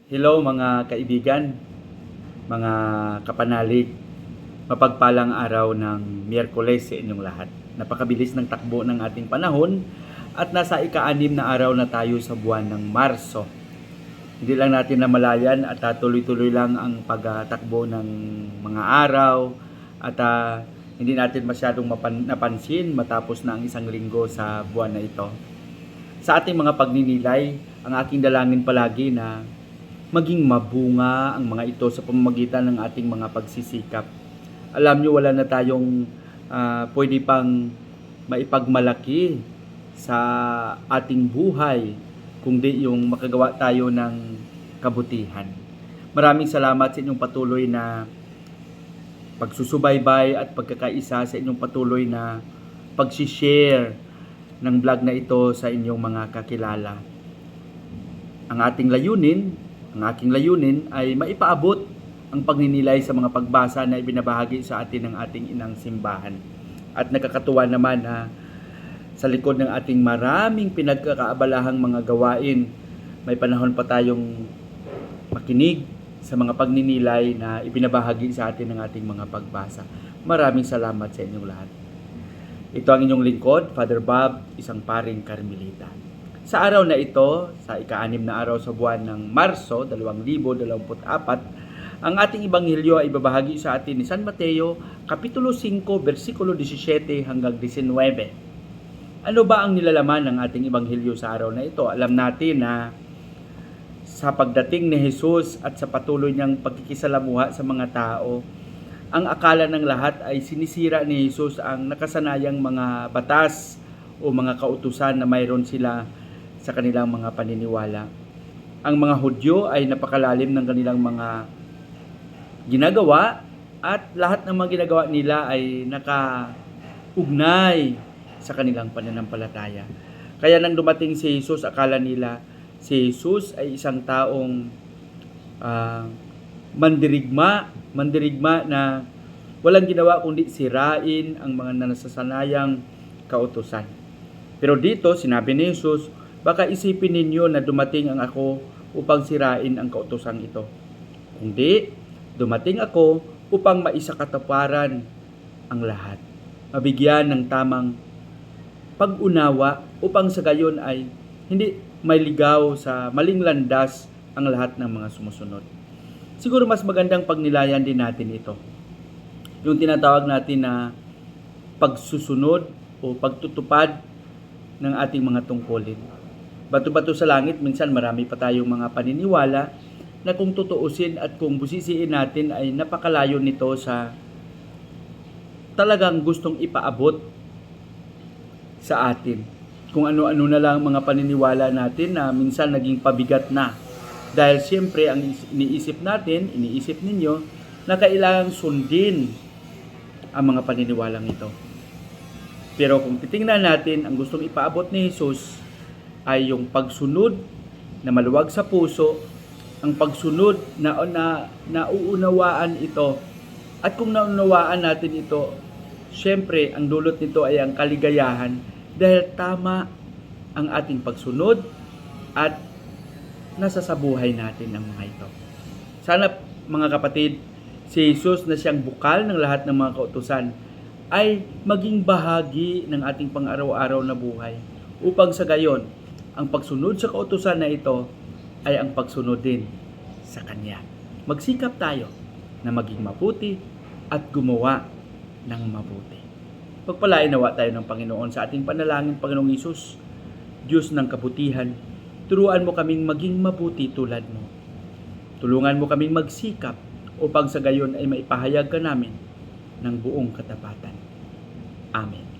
Hello mga kaibigan, mga kapanalig, mapagpalang araw ng Miyerkules sa inyong lahat. Napakabilis ng takbo ng ating panahon at nasa ika-6 na araw na tayo sa buwan ng Marso. Hindi lang natin namalayan at tuloy-tuloy lang ang pagtakbo ng mga araw at hindi natin masyadong napansin matapos na ang isang linggo sa buwan na ito. Sa ating mga pagninilay, ang aking dalangin palagi na maging mabunga ang mga ito sa pamamagitan ng ating mga pagsisikap. Alam nyo, wala na tayong pwede pang maipagmalaki sa ating buhay kundi yung makagawa tayo ng kabutihan. Maraming salamat sa inyong patuloy na pagsusubaybay at pagkakaisa, sa inyong patuloy na pagsishare ng vlog na ito sa inyong mga kakilala. Ang aking layunin ay maipaabot ang pagninilay sa mga pagbasa na ibinabahagi sa atin ng ating inang simbahan. At nakakatuwa naman na sa likod ng ating maraming pinagkakaabalahang mga gawain, may panahon pa tayong makinig sa mga pagninilay na ibinabahagi sa atin ng ating mga pagbasa. Maraming salamat sa inyong lahat. Ito ang inyong lingkod, Father Bob, isang paring Karmelita. Sa araw na ito, sa ika-6 na araw sa buwan ng Marso, 2024, ang ating Ebanghelyo ay ibabahagi sa atin ni San Mateo, Kapitulo 5, versikulo 17 hanggang 19. Ano ba ang nilalaman ng ating Ebanghelyo sa araw na ito? Alam natin na sa pagdating ni Jesus at sa patuloy niyang pagkikisalamuha sa mga tao, ang akala ng lahat ay sinisira ni Jesus ang nakasanayang mga batas o mga kautusan na mayroon sila sa kanilang mga paniniwala. Ang mga Hudyo ay napakalalim ng kanilang mga ginagawa at lahat ng mga ginagawa nila ay nakaugnay sa kanilang pananampalataya. Kaya nang dumating si Jesus, akala nila si Jesus ay isang taong mandirigma na walang ginawa kundi sirain ang mga nasasanayang kautusan. Pero dito, sinabi ni Jesus, baka isipin ninyo na dumating ang ako upang sirain ang kautusang ito. Kundi, dumating ako upang maisakatuparan ang lahat. Mabigyan ng tamang pag-unawa upang sa gayon ay hindi mailigaw sa maling landas ang lahat ng mga sumusunod. Siguro mas magandang pagnilayan din natin ito. Yung tinatawag natin na pagsusunod o pagtutupad ng ating mga tungkulin. Bato-bato sa langit, minsan marami pa tayong mga paniniwala na kung tutuusin at kung busisiin natin ay napakalayo nito sa talagang gustong ipaabot sa atin. Kung ano-ano na lang mga paniniwala natin na minsan naging pabigat na. Dahil siyempre ang iniisip ninyo na kailangang sundin ang mga paniniwalang ito. Pero kung titingnan natin, ang gustong ipaabot ni Jesus ay yung pagsunod na maluwag sa puso, ang pagsunod na nauunawaan ito. At kung naunawaan natin ito, syempre ang dulot nito ay ang kaligayahan dahil tama ang ating pagsunod at nasa sa buhay natin ang mga ito. Sana mga kapatid, si Jesus na siyang bukal ng lahat ng mga kautusan ay maging bahagi ng ating pang-araw-araw na buhay upang sa gayon, ang pagsunod sa kautusan na ito ay ang pagsunod din sa Kanya. Magsikap tayo na maging mabuti at gumawa ng mabuti. Pagpalain nawa tayo ng Panginoon sa ating panalangin. Panginoong Hesus, Diyos ng kabutihan, turuan mo kaming maging mabuti tulad mo. Tulungan mo kaming magsikap upang sa gayon ay maipahayag ka namin ng buong katapatan. Amen.